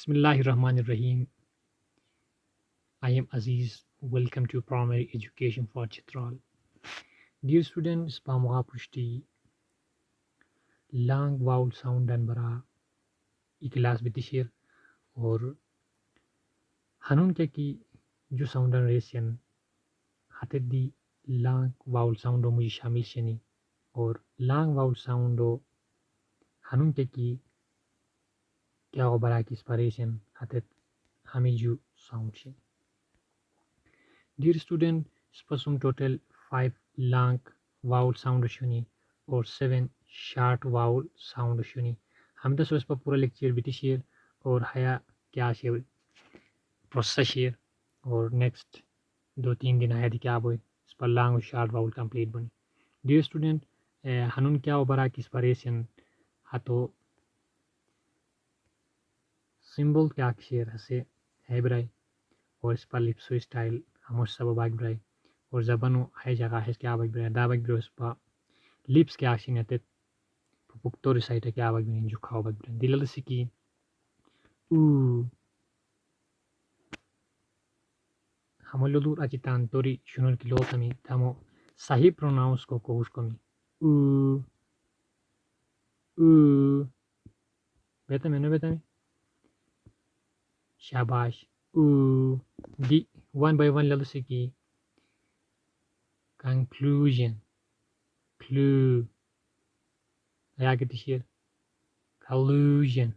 Bismillahirrahmanirrahim. I am Aziz. Welcome to Primary Education for Chitral. Dear students, Pamoha Pushti, long vowel sound and bara class bitishir और हनुन के की जो sound and रेसियन हाथे दी long vowel sound मुझे शामिल शनी और long vowel sound हनुन के की क्या हो बरा की इंस्पिरेशन हाथे हमें जो साउंड शे Dear student, spasum total 5 long vowel sound shuni और 7 short vowel sound shuni. हम तो सोच पर पूरा लेक्चर बिटी शेयर और हया क्या शेयर प्रोसेस शेयर और नेक्स्ट 2-3 दिन हया क्या बोई इस पर लॉन्ग और शॉर्ट वाउल कंप्लीट बनी. डियर स्टूडेंट, हनुन क्या ओबरा की इंस्पिरेशन हातो सिंबल क्या शेयर हसे है ब्राई और इस पर लिप्सो स्टाइल हमोश सब बाग ब्राई और जबानो है जगह है क्या बाग ब्राई दा बाग ब्राई उस पर लिप्स क्या एक्शन आते पुक्तो रिसाइट क्या बाग ब्राई जो खाओ बाग ब्राई दिलल सिकी ऊ हमलोलू अचितान तोरी शुनर की लोग हमी तमो सही प्रोनाउंस को कोशिश कमी ऊ ऊ बेटा मैं शाबाश ऊ दी one by one lalu siki conclusion clue aya get here collusion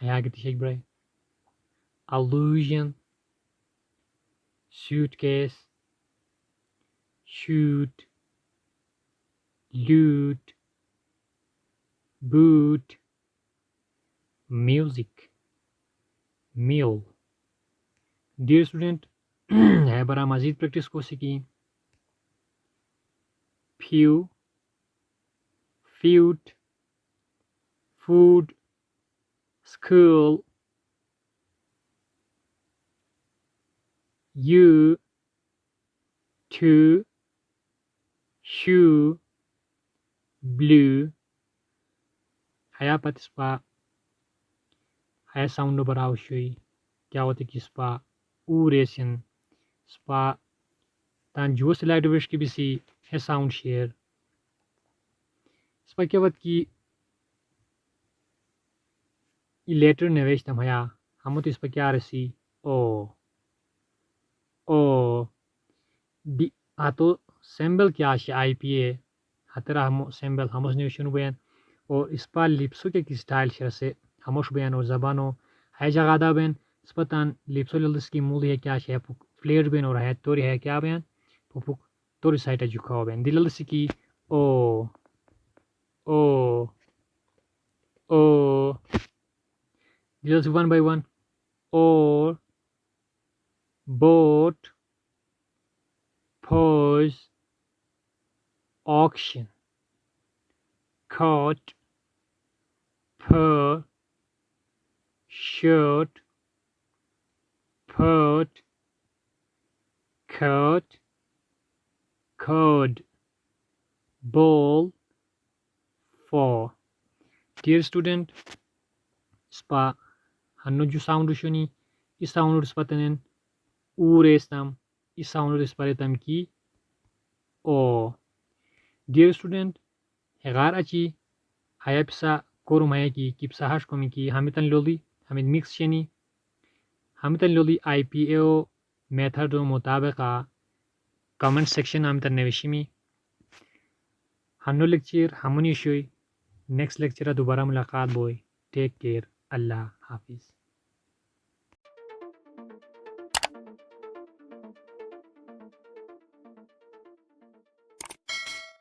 aya get here bray allusion suitcase shoot loot boot music meal. Dear student, है बरा मजीद प्रैक्टिस को सीखी few feud food school you to shoe blue हया पतिस्पा हया sound बरा उशुई क्या होते कि स्पा रेशन स्पा तान जो स्लाइड विश की बिसी है साउंड शेयर स्पा क्या बात की लेटर नवेश तम हया हम तो इस पर क्या रसी ओ दी आतो सैम्बल क्या है IPA हतरा हम सैम्बल हम उसने शुरू बयान और इस पर लिप्सो के स्टाइल शेयर से हमोश बयान और जबानो है जगह दा बयान स्पतान लिप्सोलिल्स की मूल है क्या है फ्लेयर बेन और है तोरी है क्या बयान पुपुक तोरी साइट जुखा बयान दिलल्स की ओ दिलल्स one by one or boat pose auction coat per shirt put coat code ball for. Dear student, spa hanno ju sound shuni is sound spaten urestam is sound sparetam ki o. Dear student, hegar achi hayapsa korumaya ki kipsa hash komi ki hamitan loli hamid mix sheni हमितन लोली IPA method मुताबिका comment section हमितन नविशिमी हन्नो lecture हमनी शुई next lecture दोबारा मुलाकात बोई टेक केयर अल्लाह हाफिज़.